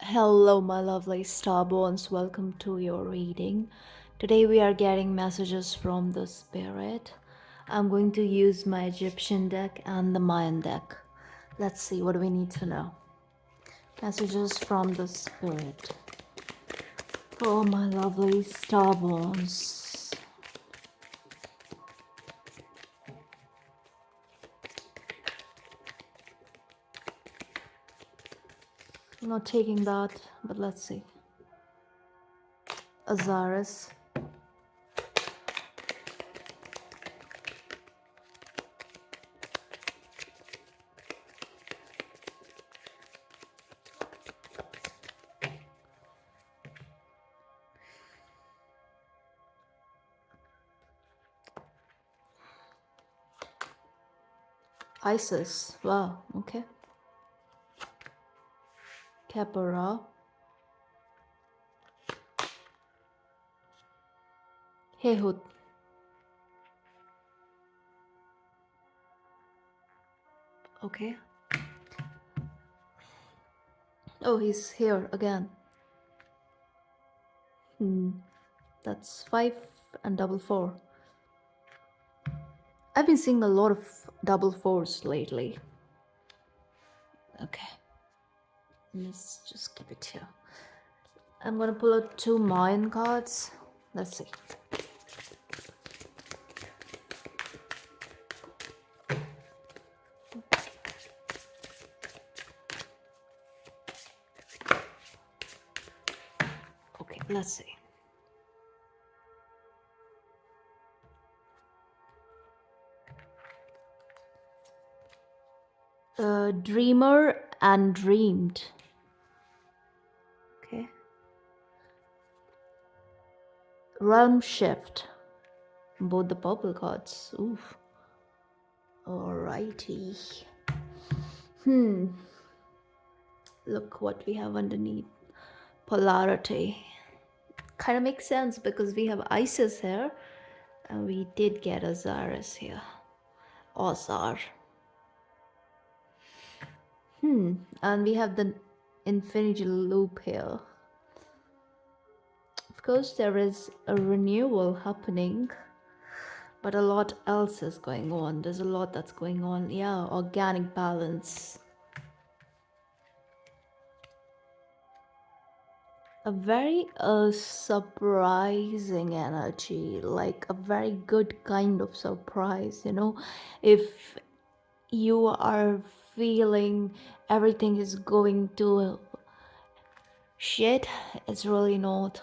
Hello, my lovely starborns. Welcome to your reading. Today we are getting messages from the spirit. I'm going to use my Egyptian deck and the Mayan deck. Let's see what do we need to know. Messages from the spirit. Oh, my lovely starborns. I'm not taking that, but let's see. Azaris. Isis. Wow, okay. Capora. Hehut. Okay. Oh, he's here again. That's 5 and double 4. I've been seeing a lot of double 4s lately. Okay. Let's just keep it here. I'm gonna pull out 2 Mayan cards. Let's see. Okay, let's see. Dreamer and dreamed. Okay. Realm shift. Both the purple cards. Oof. Alrighty. Look what we have underneath. Polarity. Kind of makes sense because we have Isis here. And we did get Azaris here. Ozar. And we have the infinity loop here. Of course, there is a renewal happening, but a lot else is going on. There's a lot that's going on. Yeah, organic balance. A very surprising energy, like a very good kind of surprise, if you are feeling everything is going to shit, it's really not.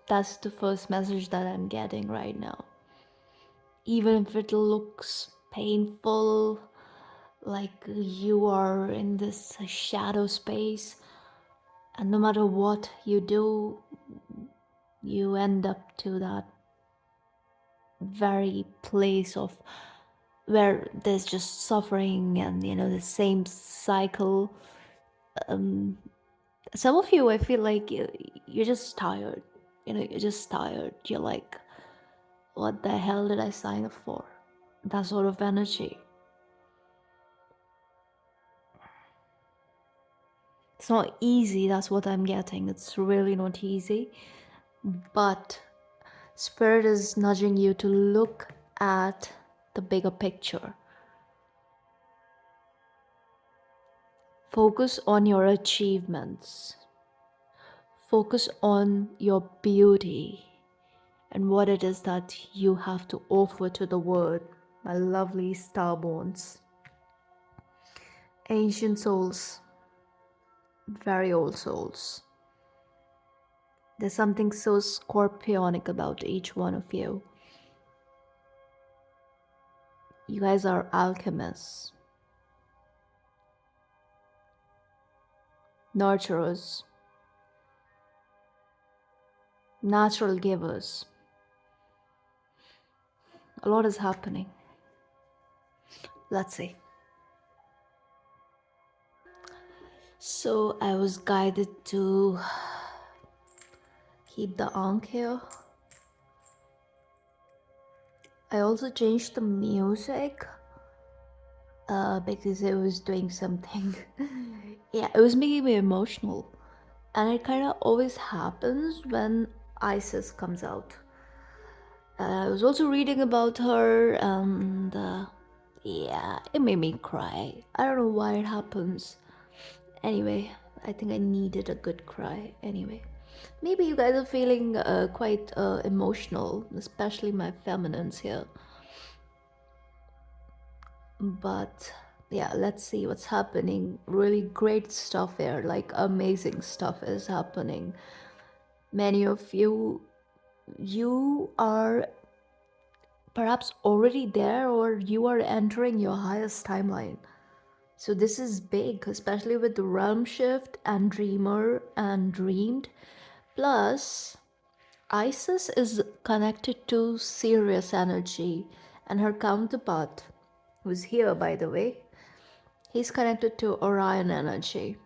That's the first message that I'm getting right now. Even if it looks painful, like you are in this shadow space, and no matter what you do, you end up to that very place of where there's just suffering and the same cycle. Some of you, I feel like you're just tired. You're just tired. You're like, what the hell did I sign up for? That sort of energy. It's not easy, that's what I'm getting. It's really not easy. But Spirit is nudging you to look at the bigger picture. Focus on your achievements. Focus on your beauty and what it is that you have to offer to the world, my lovely starborns. Ancient souls, very old souls. There's something so scorpionic about each one of you. You guys are alchemists, nurturers, natural givers. A lot is happening. Let's see. So I was guided to keep the ankh here. I also changed the music because it was doing something. Yeah, it was making me emotional. And it kind of always happens when Isis comes out. I was also reading about her, and yeah, it made me cry. I don't know why it happens. Anyway, I think I needed a good cry. Anyway, maybe you guys are feeling quite emotional, especially my feminines here. But yeah, let's see what's happening. Really great stuff here, like amazing stuff is happening. Many of you are perhaps already there, or you are entering your highest timeline. So this is big, especially with the realm shift and dreamer and dreamed. Plus, Isis is connected to Sirius energy, and her counterpart, who's here by the way, he's connected to Orion energy.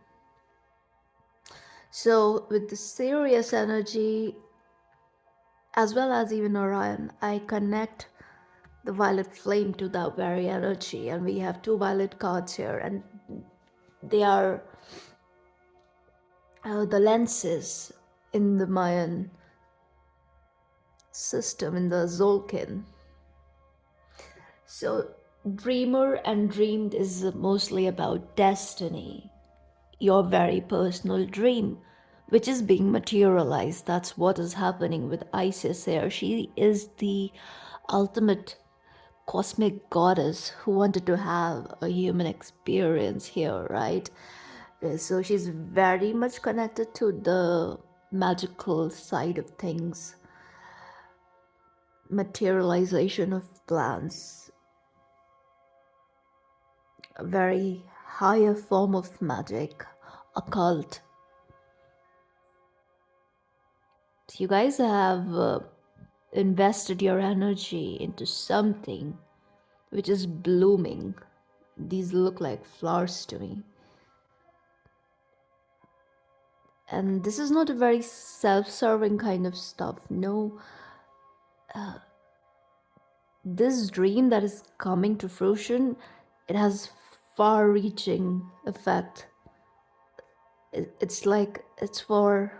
So with the Sirius energy as well as even Orion, I connect the violet flame to that very energy, and we have two violet cards here, and they are the lenses in the Mayan system, in the Zolkin. So dreamer and dreamed is mostly about destiny, your very personal dream, which is being materialized. That's what is happening with Isis here. She is the ultimate cosmic goddess who wanted to have a human experience here, right? So she's very much connected to the magical side of things, materialization of plans, a very higher form of magic, occult. So you guys have invested your energy into something which is blooming. These look like flowers to me. And this is not a very self-serving kind of stuff. No, this dream that is coming to fruition, it has far-reaching effect. It's like it's for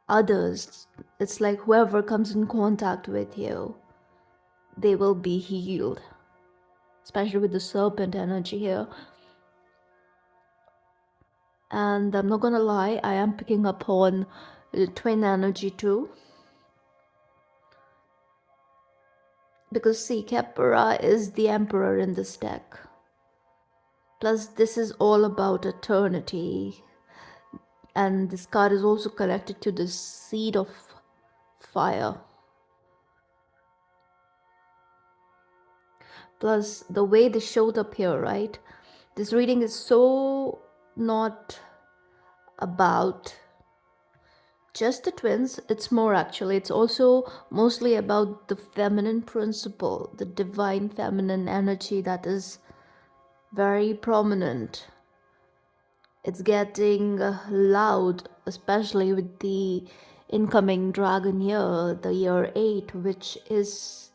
others. It's like whoever comes in contact with you, they will be healed, especially with the serpent energy here. And I'm not gonna lie, I am picking up on the twin energy too. Because see, Kepra is the emperor in this deck. Plus, this is all about eternity. And this card is also connected to the seed of fire. Plus, the way they showed up here, right? This reading is so not about just the twins, it's more actually. It's also mostly about the feminine principle, the divine feminine energy that is very prominent. It's getting loud, especially with the incoming dragon year, the year 8, which is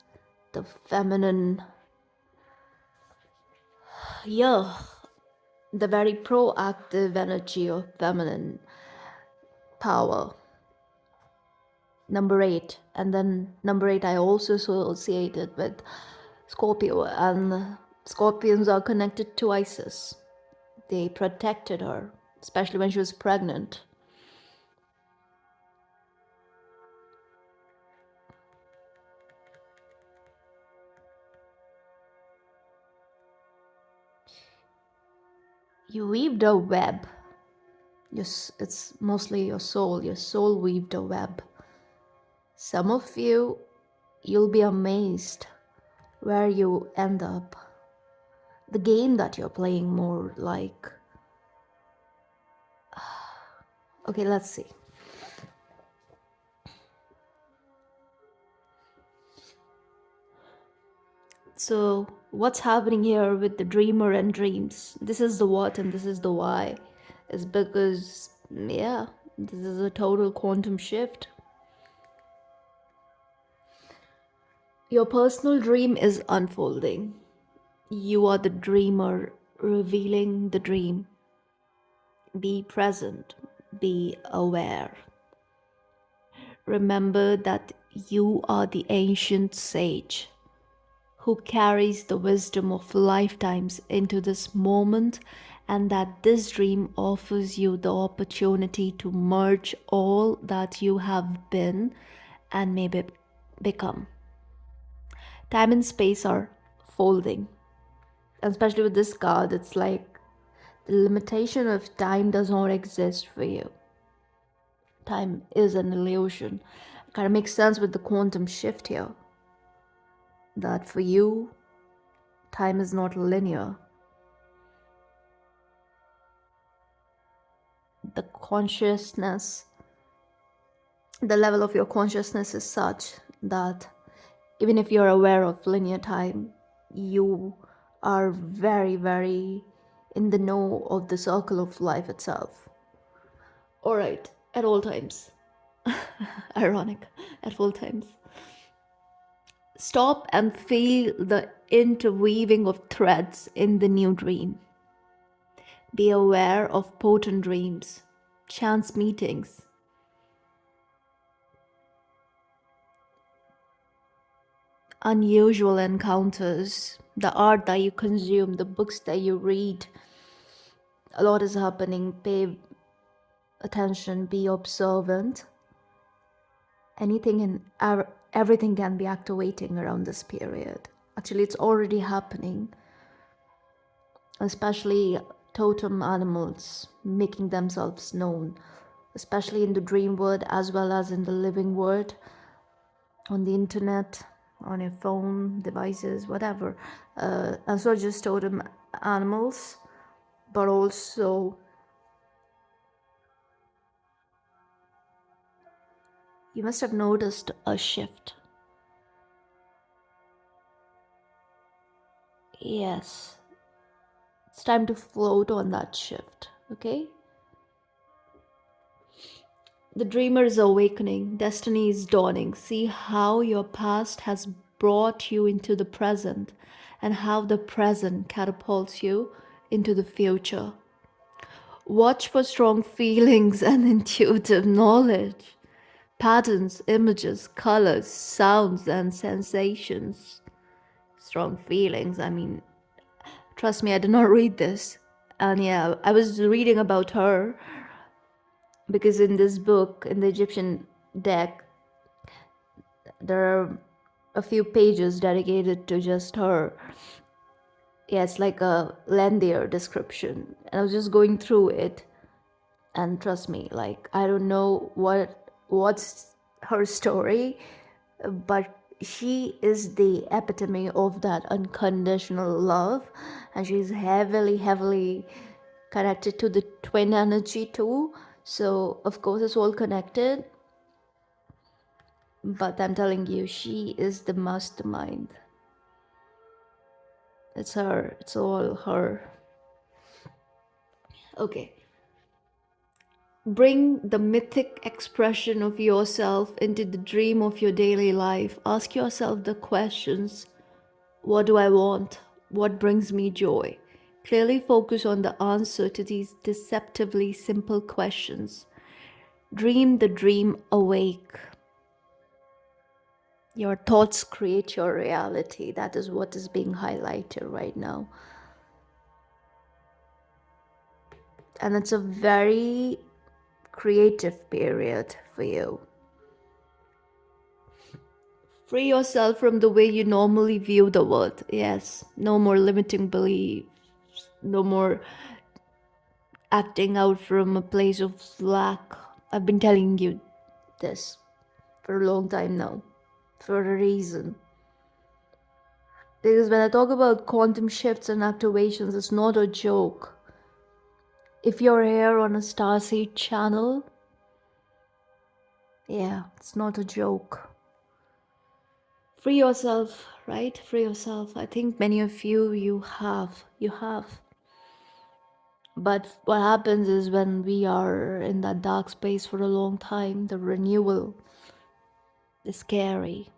the feminine year, the very proactive energy of feminine power. Number 8, and then number 8 I also associated with Scorpio, and Scorpions are connected to Isis. They protected her, especially when she was pregnant. You weaved a web. Yes, it's mostly your soul. Your soul weaved a web. Some of you, you'll be amazed where you end up. The game that you're playing more like. Okay, let's see. So, what's happening here with the dreamer and dreams? This is the what and this is the why. Is because, yeah, this is a total quantum shift. Your personal dream is unfolding. You are the dreamer revealing the dream. Be present, be aware. Remember that you are the ancient sage who carries the wisdom of lifetimes into this moment, and that this dream offers you the opportunity to merge all that you have been and maybe become. Time and space are folding, and especially with this card, it's like the limitation of time does not exist for you. Time is an illusion. It kind of makes sense with the quantum shift here, that for you, time is not linear. The consciousness, the level of your consciousness is such that even if you're aware of linear time, you are very, very in the know of the circle of life itself. All right, at all times. Ironic, at all times. Stop and feel the interweaving of threads in the new dream. Be aware of potent dreams, chance meetings, unusual encounters, the art that you consume, the books that you read. A lot is happening. Pay attention, be observant. Anything and everything can be activating around this period. Actually, it's already happening, especially totem animals making themselves known, especially in the dream world as well as in the living world, on the internet, on your phone devices, whatever. And so just totem animals, but also you must have noticed a shift. Yes, it's time to float on that shift, okay? The dreamer is awakening, destiny is dawning. See how your past has brought you into the present and how the present catapults you into the future. Watch for strong feelings and intuitive knowledge, patterns, images, colors, sounds, and sensations. Strong feelings, I mean, trust me, I did not read this. And yeah, I was reading about her because in this book, in the Egyptian deck, there are a few pages dedicated to just her. Yeah, it's like a lengthier description. And I was just going through it, and trust me, like I don't know what's her story, but she is the epitome of that unconditional love, and she's heavily connected to the twin energy too. So of course it's all connected, but I'm telling you, she is the mastermind. It's her, it's all her. Okay. Bring the mythic expression of yourself into the dream of your daily life. Ask yourself the questions: what do I want? What brings me joy? Clearly focus on the answer to these deceptively simple questions. Dream the dream awake. Your thoughts create your reality. That is what is being highlighted right now. And it's a very creative period for you. Free yourself from the way you normally view the world. Yes, no more limiting beliefs, no more acting out from a place of lack. I've been telling you this for a long time now, for a reason. Because when I talk about quantum shifts and activations, it's not a joke. If you're here on a Starseed channel, yeah, it's not a joke. Free yourself, right? Free yourself. I think many of you have. But what happens is when we are in that dark space for a long time, the renewal is scary.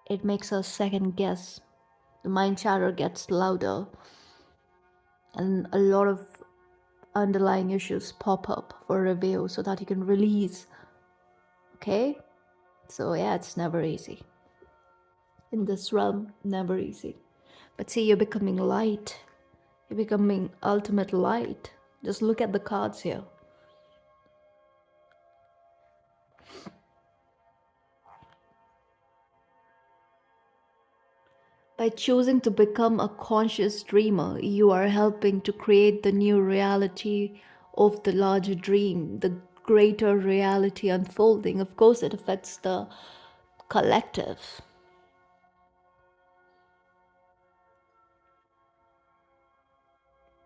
It makes us second guess. The mind chatter gets louder, and a lot of underlying issues pop up for review so that you can release. Okay? So, yeah, it's never easy. In this realm, never easy. But see, you're becoming light. You're becoming ultimate light. Just look at the cards here. By choosing to become a conscious dreamer, you are helping to create the new reality of the larger dream, the greater reality unfolding. Of course, it affects the collective.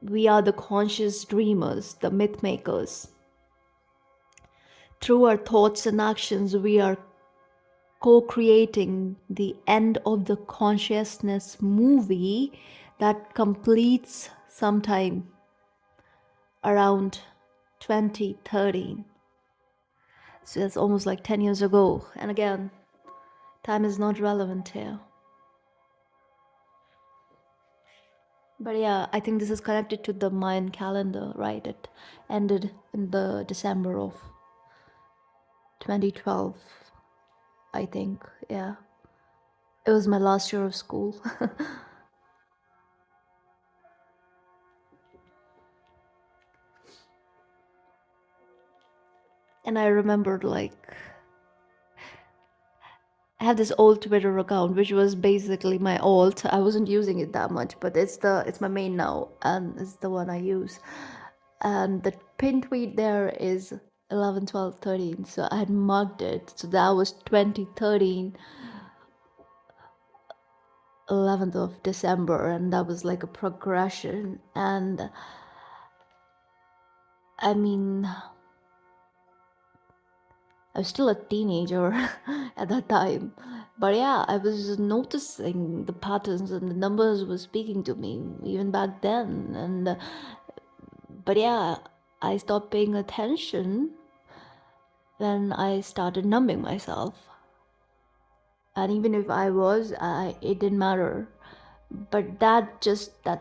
We are the conscious dreamers, the myth makers. Through our thoughts and actions, we are co creating the end of the consciousness movie that completes sometime around 2013. So that's almost like 10 years ago. And again, time is not relevant here. But yeah, I think this is connected to the Mayan calendar, right? It ended in the December of 2012, I think. Yeah. It was my last year of school. And I remembered, like, I have this old Twitter account which was basically my alt. I wasn't using it that much, but it's my main now, and it's the one I use. And the pin tweet there is 11, 12, 13. So I had marked it. So that was 2013, 11th of December, and that was like a progression. And I mean, I was still a teenager at that time. But yeah, I was noticing the patterns and the numbers were speaking to me even back then. And but yeah, I stopped paying attention when I started numbing myself. And even if it didn't matter. But that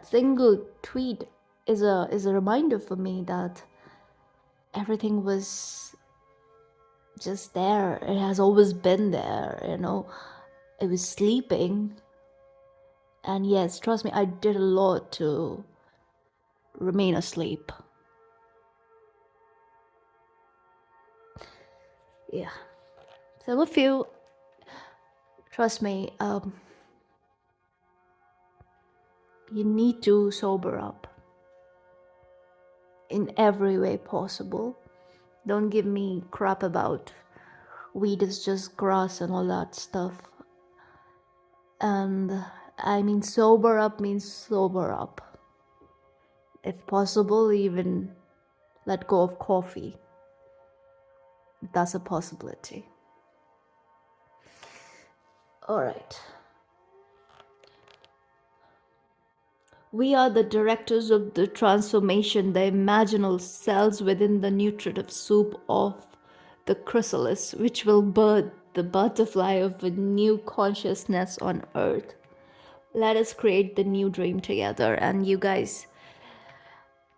single tweet is a reminder for me that everything was just there. It has always been there. It was sleeping. And yes, trust me, I did a lot to remain asleep. Yeah. Some of you, trust me, you need to sober up in every way possible. Don't give me crap about weed is just grass and all that stuff. And I mean, sober up means sober up. If possible, even let go of coffee. That's a possibility. All right. We are the directors of the transformation, the imaginal cells within the nutritive soup of the chrysalis, which will birth the butterfly of a new consciousness on earth. Let us create the new dream together. And you guys,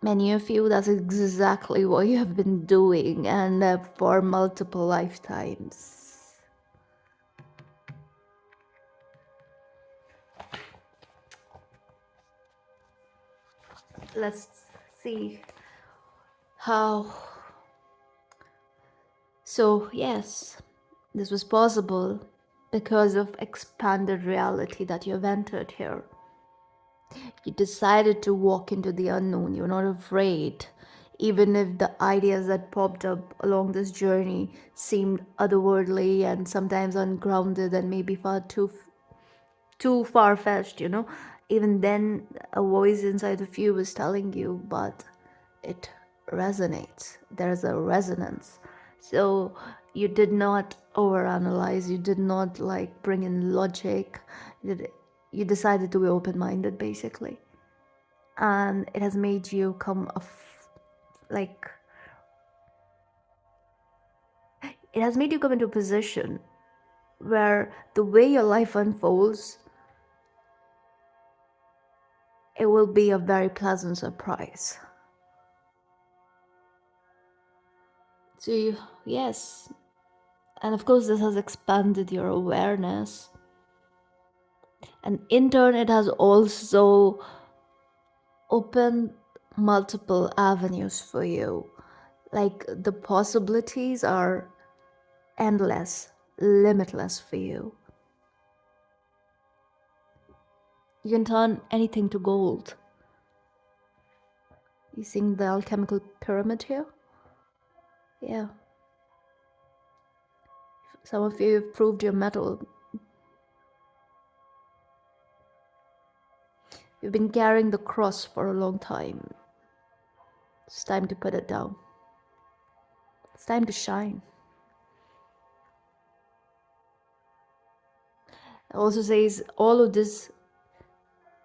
many of you, that's exactly what you have been doing, and for multiple lifetimes. Let's see how. So, yes, this was possible because of expanded reality that you've entered here. You decided to walk into the unknown. You're not afraid, even if the ideas that popped up along this journey seemed otherworldly and sometimes ungrounded and maybe far too far-fetched. Even then, a voice inside of you was telling you, but it resonates. There's a resonance. So you did not overanalyze. You did not like bring in logic. You decided to be open-minded, basically, and it has made you like it has made you come into a position where the way your life unfolds, it will be a very pleasant surprise. So, yes, and of course, this has expanded your awareness. And in turn, it has also opened multiple avenues for you. Like the possibilities are endless, limitless for you. You can turn anything to gold. You seeing the alchemical pyramid here? Yeah. Some of you have proved your mettle. You've been carrying the cross for a long time. It's time to put it down. It's time to shine. It also says all of this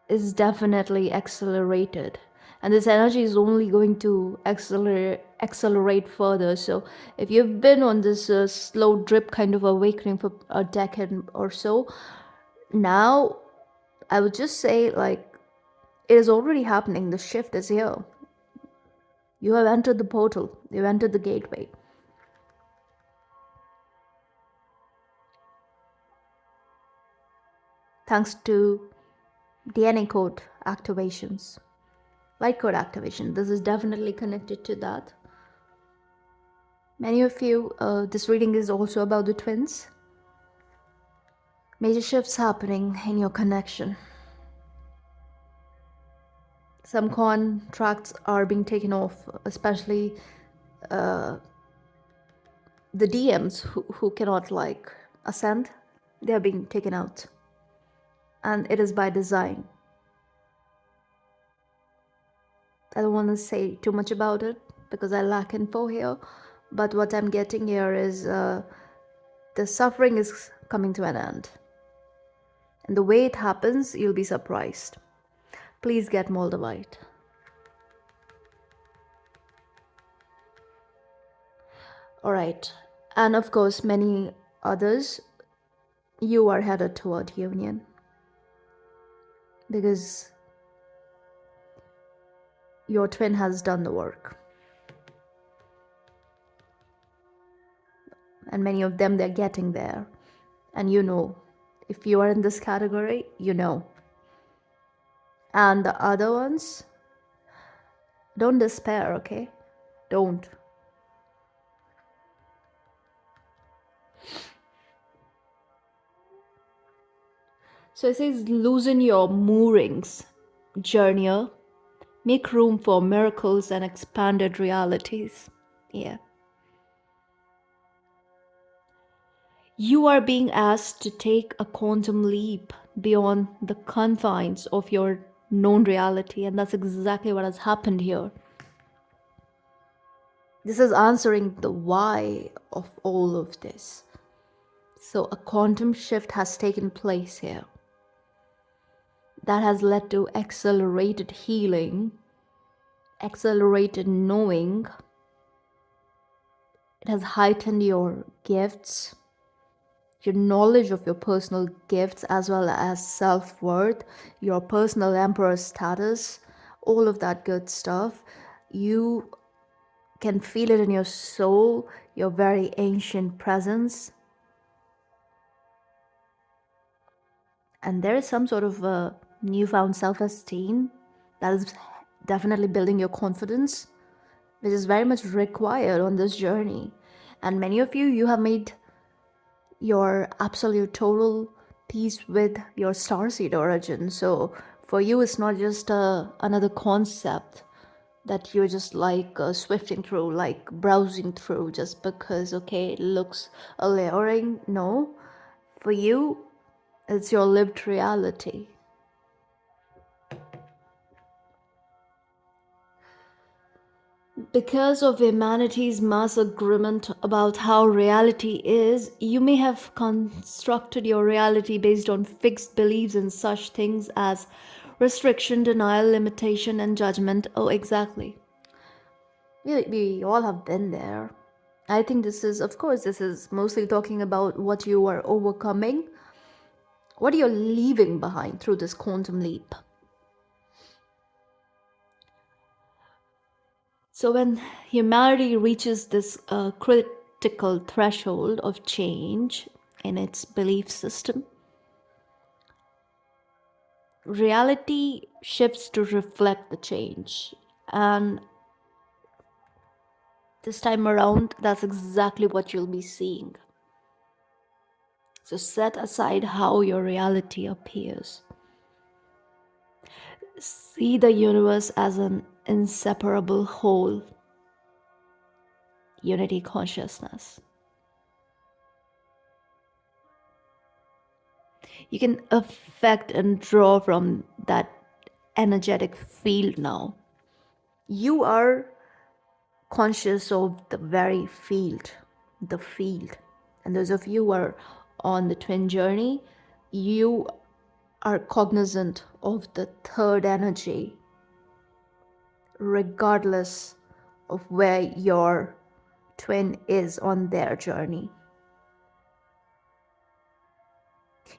is definitely accelerated, and this energy is only going to accelerate further. So if you've been on this slow drip kind of awakening for a decade or so, now I would just say, like, it is already happening. The shift is here. You have entered the portal, you've entered the gateway. Thanks to DNA code activations, light code activation. This is definitely connected to that. Many of you, this reading is also about the twins. Major shifts happening in your connection. Some contracts are being taken off, especially the DMs who cannot like ascend. They are being taken out. And it is by design. I don't want to say too much about it because I lack info here. But what I'm getting here is the suffering is coming to an end. And the way it happens, you'll be surprised. Please get Moldavite. Alright. And of course, many others, you are headed toward union. Because your twin has done the work. And many of them, they're getting there. And you know, if you are in this category, you know. And the other ones, don't despair, okay? Don't. So it says, loosen your moorings, journeyer. Make room for miracles and expanded realities. Yeah. You are being asked to take a quantum leap beyond the confines of your known reality, and that's exactly what has happened here. This is answering the why of all of this. So a quantum shift has taken place here. That has led to accelerated healing, accelerated knowing. It has heightened your gifts, your knowledge of your personal gifts, as well as self-worth, your personal emperor status, all of that good stuff. You can feel it in your soul, your very ancient presence. And there is some sort of a newfound self-esteem that is definitely building your confidence, which is very much required on this journey. And many of you, you have made your absolute total peace with your starseed origin. So for you, it's not just another concept that you're just like swifting through, like browsing through just because, okay, it looks alluring. No, for you, it's your lived reality. Because of humanity's mass agreement about how reality is, you may have constructed your reality based on fixed beliefs in such things as restriction, denial, limitation, and judgment. Oh, exactly. We all have been there. I think this is, of course, this is mostly talking about what you are overcoming, what you're leaving behind through this quantum leap. So, when humanity reaches this critical threshold of change in its belief system, reality shifts to reflect the change. And this time around, that's exactly what you'll be seeing. So, set aside how your reality appears. See the universe as an inseparable whole, unity consciousness. You can affect and draw from that energetic field now. You are conscious of the very field, the field. And those of you who are on the twin journey, you are cognizant of the third energy, regardless of where your twin is on their journey.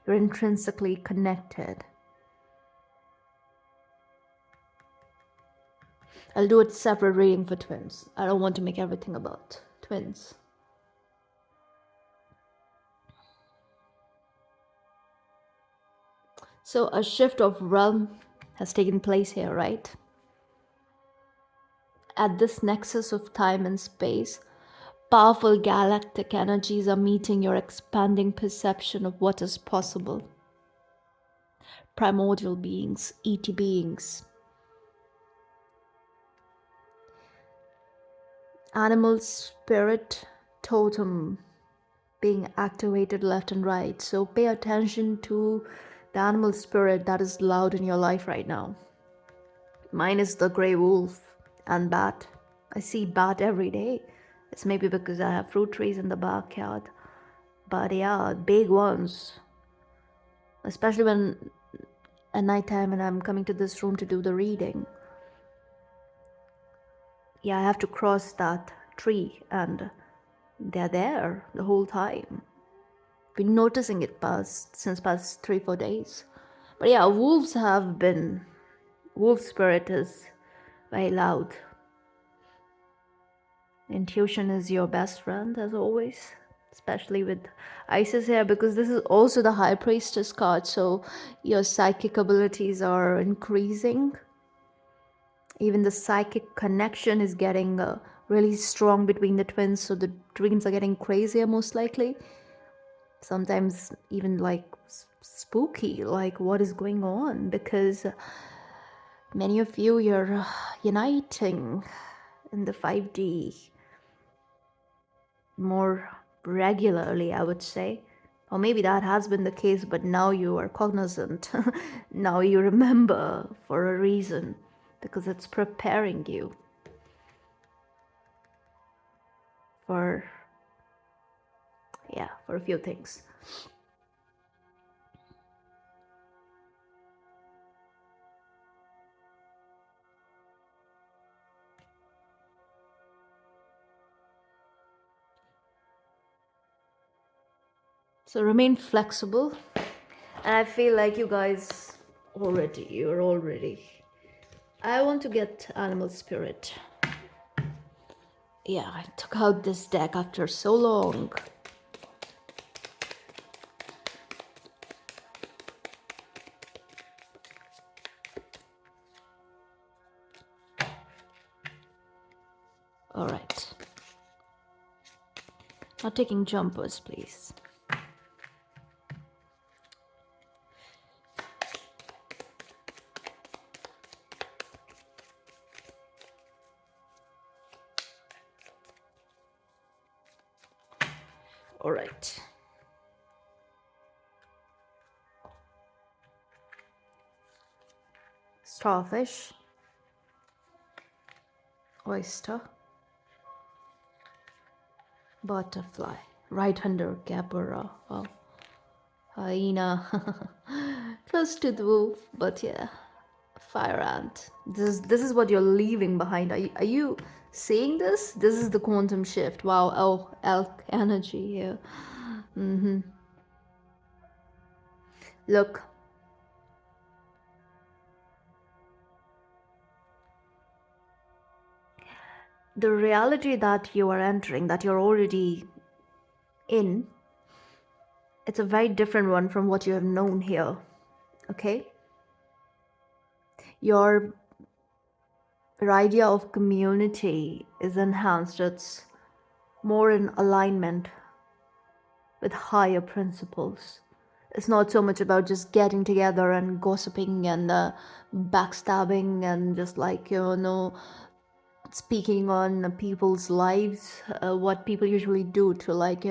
You're intrinsically connected. I'll do a separate reading for twins. I don't want to make everything about twins. So a shift of realm has taken place here, right? At this nexus of time and space, powerful galactic energies are meeting your expanding perception of what is possible. Primordial beings, ET beings, animal spirit totem being activated left and right. So pay attention to the animal spirit that is loud in your life right now. Mine is the gray wolf and bat. I see bat every day. It's maybe because I have fruit trees in the backyard. But yeah, big ones. Especially when at nighttime and I'm coming to this room to do the reading. Yeah, I have to cross that tree and they're there the whole time. Been noticing it since past 3-4 days. But yeah, wolf spirit is very loud. Intuition is your best friend as always, especially with Isis here, because this is also the High Priestess card, so your psychic abilities are increasing. Even the psychic connection is getting really strong between the twins, so the dreams are getting crazier most likely. Sometimes even like spooky, like what is going on, because many of you're uniting in the 5D more regularly, I would say. Or maybe that has been the case, but now you are cognizant. Now you remember for a reason, because it's preparing you for, yeah, for a few things. So remain flexible. And I feel like you're already. I want to get animal spirit. Yeah, I took out this deck after so long. All right. Not taking jumpers, please. All right. Starfish, oyster, butterfly, right-hander, capybara, oh, hyena, close to the wolf, but yeah, fire ant. This is what you're leaving behind. Are you seeing this? This is the quantum shift. Wow. Oh, elk energy here. Look, The reality that you are entering, that you're already in, it's a very different one from what you have known here. Okay? Your idea of community is enhanced, it's more in alignment with higher principles. It's not so much about just getting together and gossiping and backstabbing and just like, speaking on people's lives, what people usually do to like,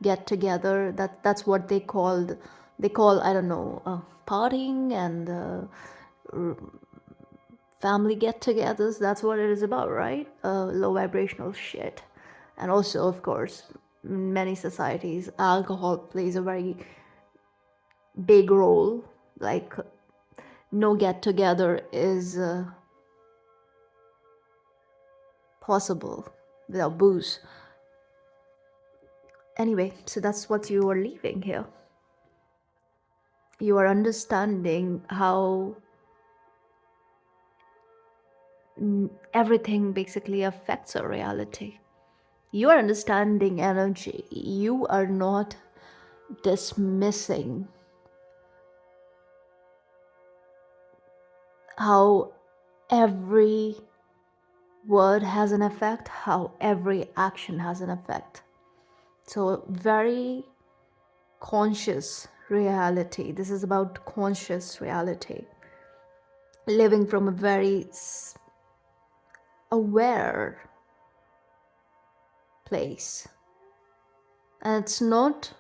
get together. That's what they call, I don't know, partying and family get-togethers. That's what it is about, right? Low vibrational shit. And also, of course, in many societies, alcohol plays a very big role. Like, no get-together is possible without booze. Anyway, so that's what you are leaving here. You are understanding how everything basically affects our reality. You are understanding energy. You are not dismissing how every word has an effect, how every action has an effect. So, very conscious reality. This is about conscious reality. Living from a very aware place. And it's not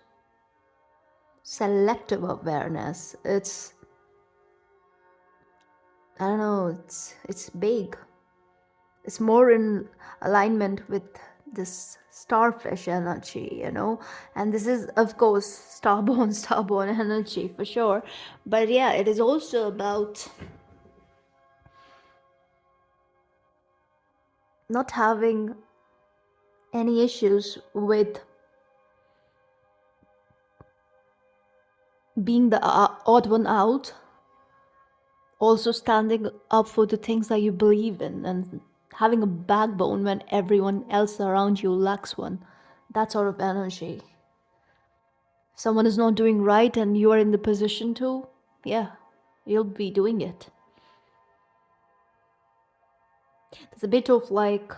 selective awareness. It's, I don't know, it's big. It's more in alignment with this starfish energy, and this is of course starborn energy for sure. But yeah, it is also about not having any issues with being the odd one out, also standing up for the things that you believe in and having a backbone when everyone else around you lacks one. That sort of energy. Someone is not doing right and you are in the position to, yeah, you'll be doing it. There's a bit of like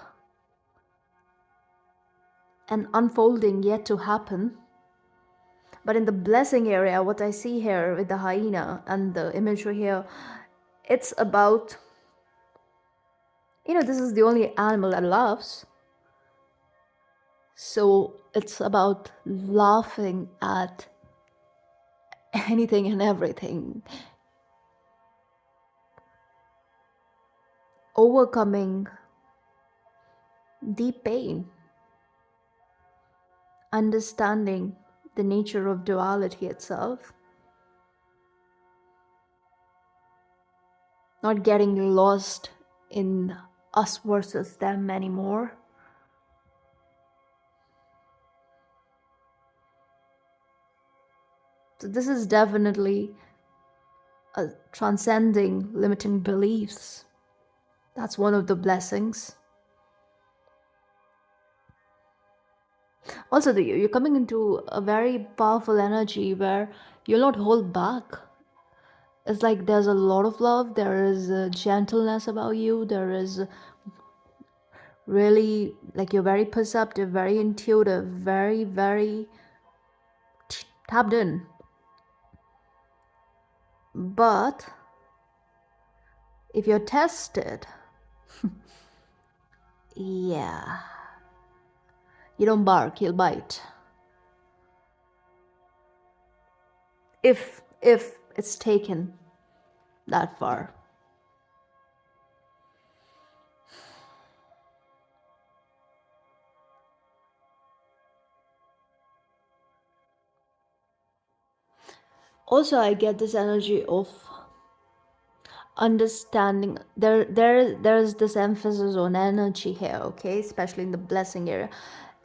an unfolding yet to happen. But in the blessing area, what I see here with the hyena and the imagery here, it's about, this is the only animal that laughs. So it's about laughing at anything and everything, overcoming deep pain, understanding the nature of duality itself, not getting lost in us versus them anymore. So this is definitely transcending limiting beliefs. That's one of the blessings. Also, you're coming into a very powerful energy where you'll not hold back. It's like there's a lot of love, there is gentleness about you, there is really, like, you're very perceptive, very intuitive, very, very tapped in. But if you're tested, yeah, you don't bark, you'll bite. If it's taken that far. Also, I get this energy of understanding. There's this emphasis on energy here, okay, especially in the blessing area.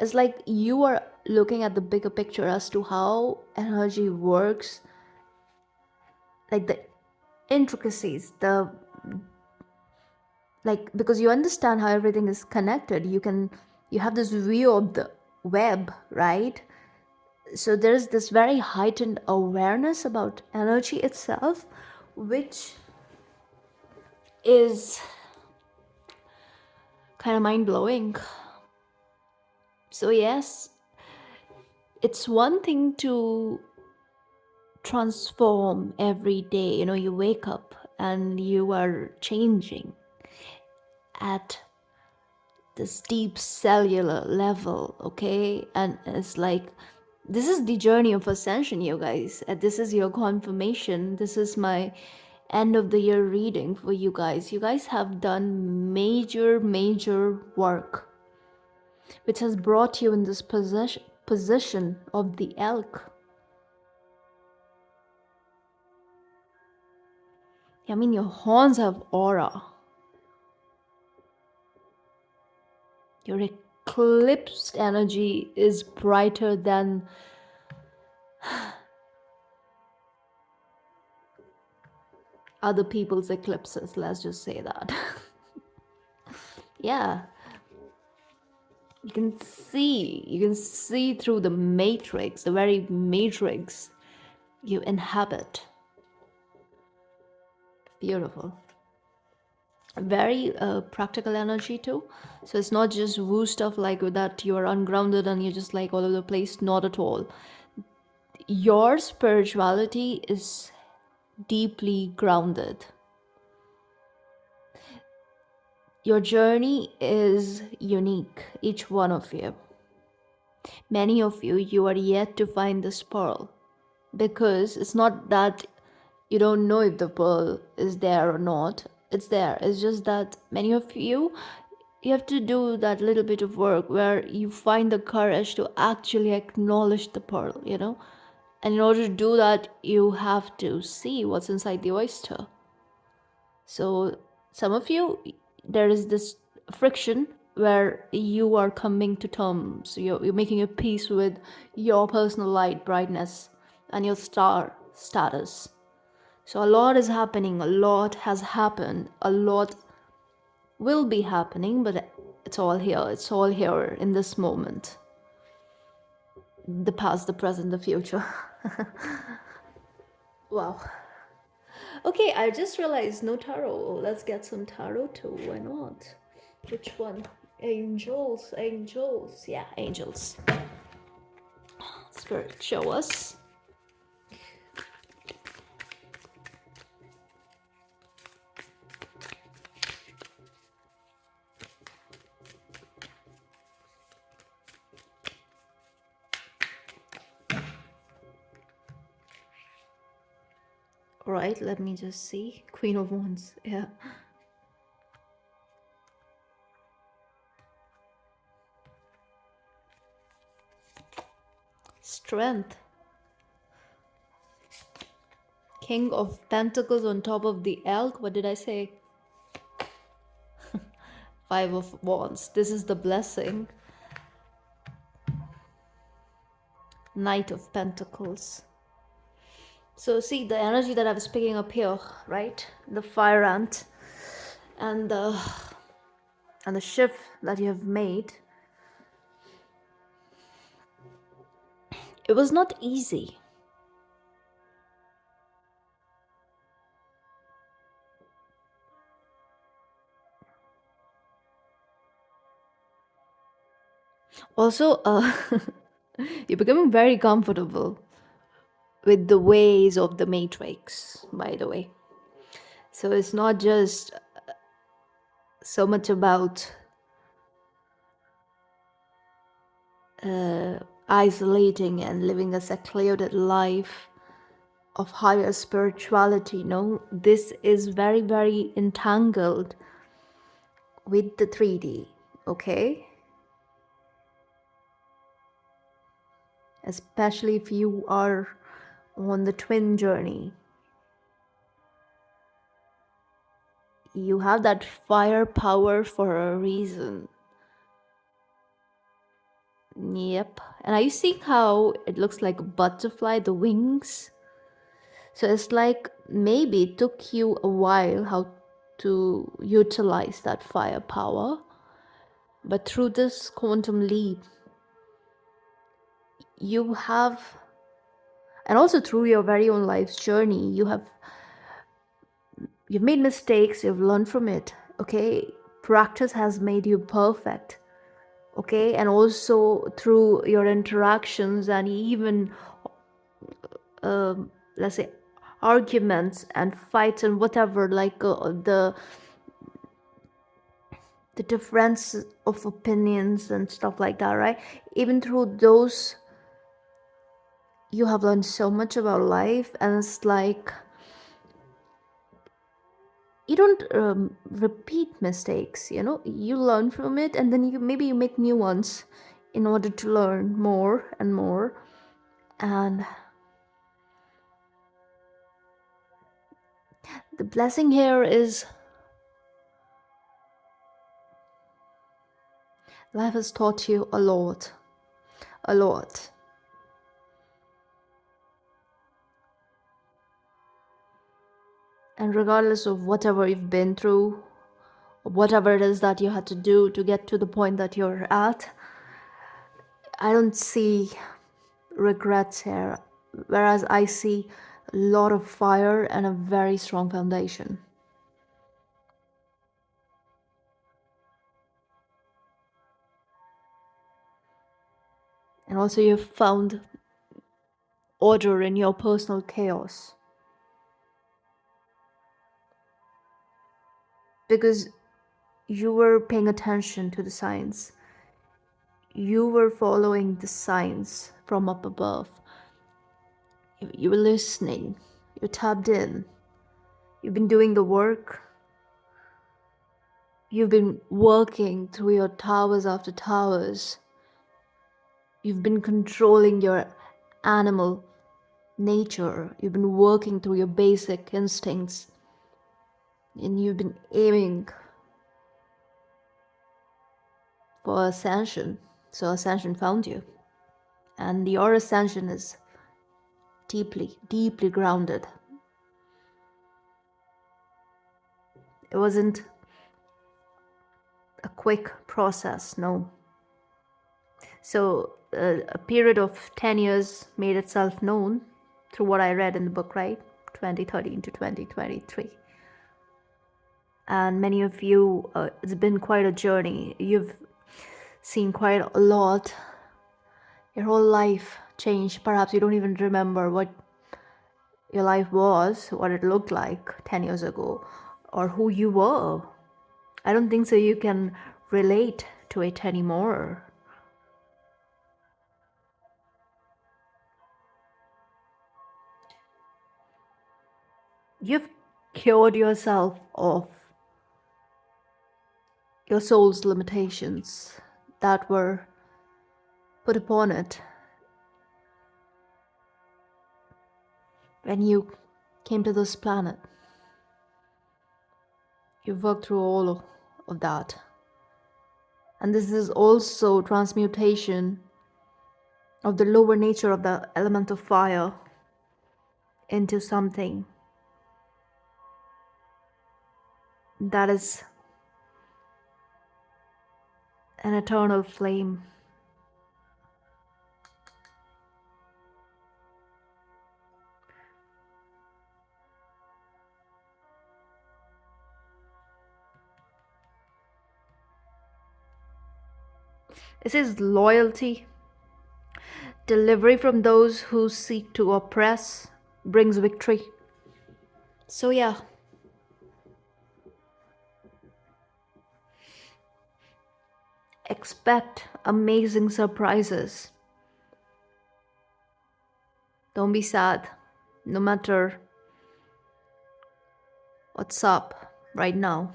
It's like you are looking at the bigger picture as to how energy works, like the intricacies, the like, because you understand how everything is connected, you have this view of the web, right? So there's this very heightened awareness about energy itself, which is kind of mind-blowing. So yes, it's one thing to transform every day. You wake up and you are changing at this deep cellular level, okay? And it's like, this is the journey of ascension, you guys. This is your confirmation. This is my end of the year reading for you guys. You guys have done major work, which has brought you in this position of the elk. I mean, your horns have aura. Your eclipsed energy is brighter than other people's eclipses, let's just say that. Yeah, you can see through the matrix, the very matrix you inhabit. Beautiful. Very practical energy too. So it's not just woo stuff like that you are ungrounded and you're just like all over the place. Not at all. Your spirituality is deeply grounded. Your journey is unique, each one of you. Many of you, you are yet to find this pearl, because it's not that you don't know if the pearl is there or not. It's there. It's just that many of you, you have to do that little bit of work where you find the courage to actually acknowledge the pearl. And in order to do that, you have to see what's inside the oyster. So some of you, there is this friction where you are coming to terms. You're making a peace with your personal light brightness and your star status. So a lot is happening, a lot has happened, a lot will be happening, but it's all here. It's all here in this moment. The past, the present, the future. Wow. Okay, I just realized no tarot. Let's get some tarot too. Why not? Which one? Angels, angels. Yeah, angels. Spirit, show us. All right, let me just see. Queen of Wands. Yeah. Strength. King of Pentacles on top of the elk. What did I say? Five of Wands. This is the blessing. Knight of Pentacles. So see the energy that I was picking up here, right? The fire ant and the shift that you have made. It was not easy. Also, you're becoming very comfortable with the ways of the Matrix, by the way. So it's not just so much about isolating and living a secluded life of higher spirituality. No, this is very entangled with the 3D, okay? Especially if you are on the twin journey. You have that firepower for a reason. Yep. And are you seeing how it looks like a butterfly, the wings? So it's like maybe it took you a while how to utilize that firepower. But through this quantum leap, you have, and also through your very own life's journey, you've made mistakes, you've learned from it. Okay, practice has made you perfect. Okay, and also through your interactions and even let's say arguments and fights and whatever, like the difference of opinions and stuff like that, right? Even through those, you have learned so much about life, and it's like you don't repeat mistakes, you learn from it, and then you make new ones in order to learn more and more. And the blessing here is life has taught you a lot, a lot. And regardless of whatever you've been through, whatever it is that you had to do to get to the point that you're at, I don't see regrets here, whereas I see a lot of fire and a very strong foundation. And also, you've found order in your personal chaos because you were paying attention to the signs. You were following the signs from up above. You were listening. You tapped in. You've been doing the work. You've been working through your towers after towers. You've been controlling your animal nature. You've been working through your basic instincts. And you've been aiming for ascension. So ascension found you. And your ascension is deeply, deeply grounded. It wasn't a quick process, no. So a period of 10 years made itself known through what I read in the book, right? 2013 to 2023. And many of you, it's been quite a journey. You've seen quite a lot. Your whole life changed. Perhaps you don't even remember what your life was, what it looked like 10 years ago, or who you were. I don't think so you can relate to it anymore. You've cured yourself of your soul's limitations that were put upon it when you came to this planet. You've worked through all of that. And this is also transmutation of the lower nature of the element of fire into something that is an eternal flame. This is loyalty. Delivery from those who seek to oppress brings victory. So yeah, expect amazing surprises. Don't be sad, no matter what's up right now.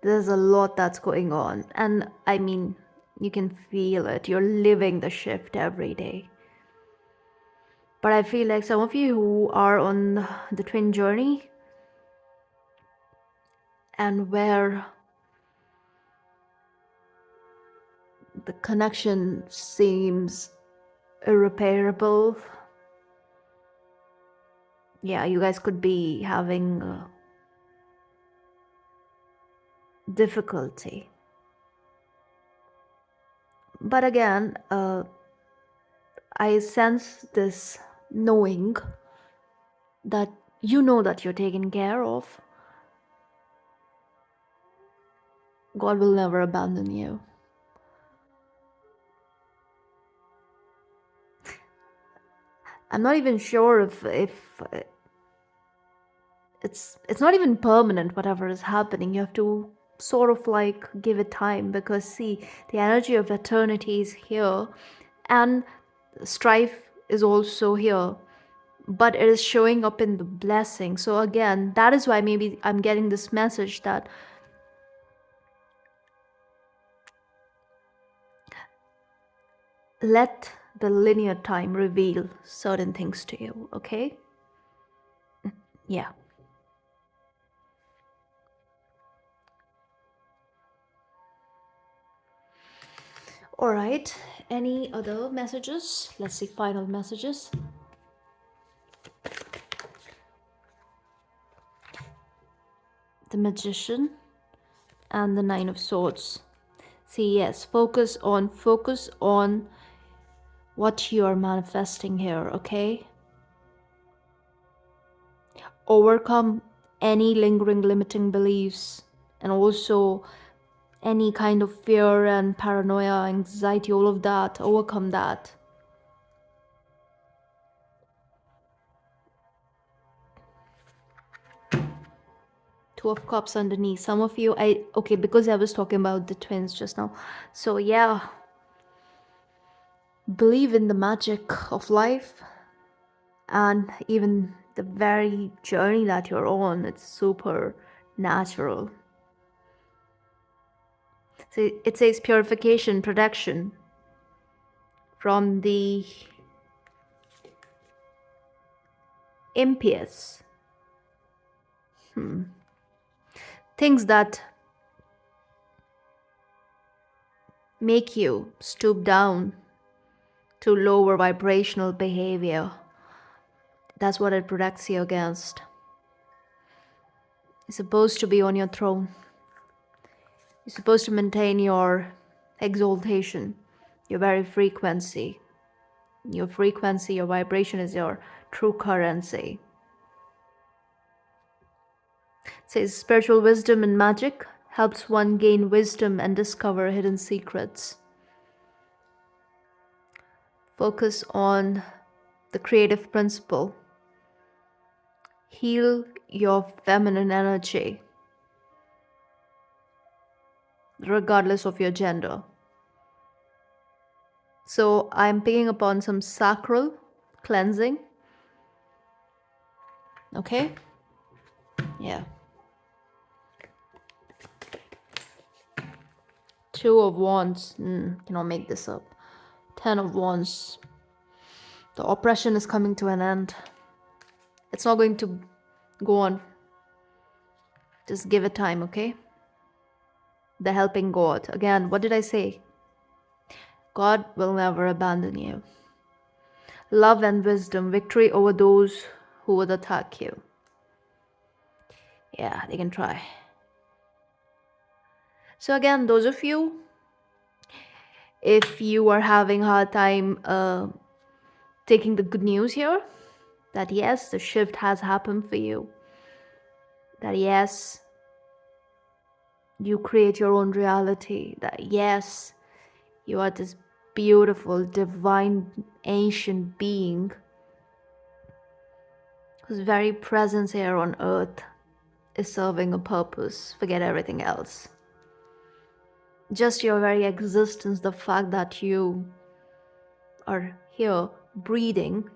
There's a lot that's going on, and I mean, you can feel it. You're living the shift every day. But I feel like some of you who are on the twin journey and where the connection seems irreparable, yeah, you guys could be having difficulty. But again, I sense this knowing that you know that you're taken care of. God will never abandon you. I'm not even sure if it's not even permanent whatever is happening. You have to sort of like give it time, because see, the energy of eternity is here, and strife is also here, but it is showing up in the blessing. So again, that is why maybe I'm getting this message that let the linear time reveal certain things to you, okay? Yeah. All right. Any other messages? Let's see, final messages. The Magician and the Nine of Swords. See, yes, focus on what you are manifesting here, okay? Overcome any lingering limiting beliefs, and also any kind of fear and paranoia, anxiety, all of that. Overcome that. Two of Cups underneath. Some of you, okay, because I was talking about the twins just now. So yeah, believe in the magic of life, and even the very journey that you're on, it's super natural. So it says purification, protection from the impious. Things that make you stoop down to lower vibrational behavior. That's what it protects you against. You're supposed to be on your throne. You're supposed to maintain your exaltation, your very frequency. Your frequency, your vibration is your true currency. It says spiritual wisdom and magic helps one gain wisdom and discover hidden secrets. Focus on the creative principle. Heal your feminine energy, regardless of your gender. So I'm picking upon some sacral cleansing. Okay? Yeah. Two of Wands. Cannot make this up. 10 of Wands. The oppression is coming to an end. It's not going to go on. Just give it time, okay? The helping God. Again, what did I say? God will never abandon you. Love and wisdom, victory over those who would attack you. Yeah, they can try. So again, those of you, if you are having a hard time taking the good news here, that yes, the shift has happened for you. That yes, you create your own reality. That yes, you are this beautiful, divine, ancient being whose very presence here on earth is serving a purpose. Forget everything else. Just your very existence, the fact that you are here breathing,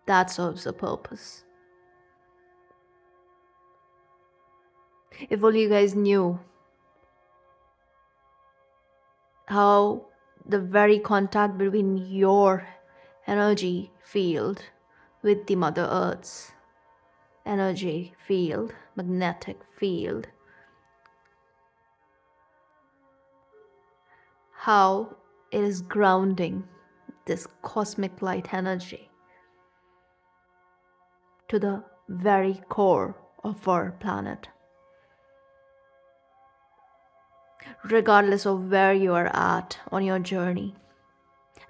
that serves a purpose. If only you guys knew how the very contact between your energy field with the Mother Earth's energy field, magnetic field, how it is grounding this cosmic light energy to the very core of our planet. regardless of where you are at on your journey.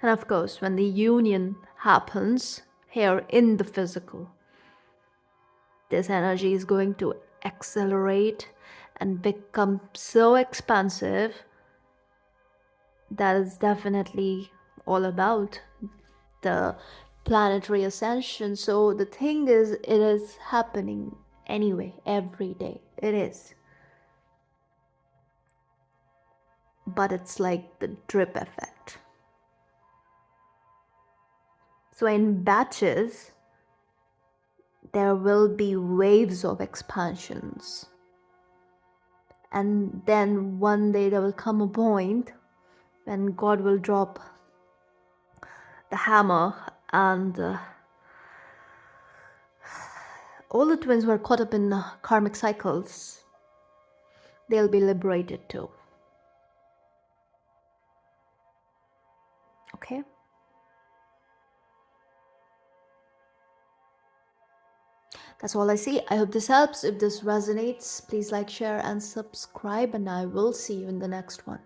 And of course, when the union happens here in the physical, this energy is going to accelerate and become so expansive. That is definitely all about the planetary ascension. So the thing is, it is happening anyway, every day. It is. But it's like the drip effect. So in batches, there will be waves of expansions. And then one day there will come a point when God will drop the hammer, and all the twins who are caught up in karmic cycles, they'll be liberated too. Okay? That's all I see. I hope this helps. If this resonates, please like, share, and subscribe, and I will see you in the next one.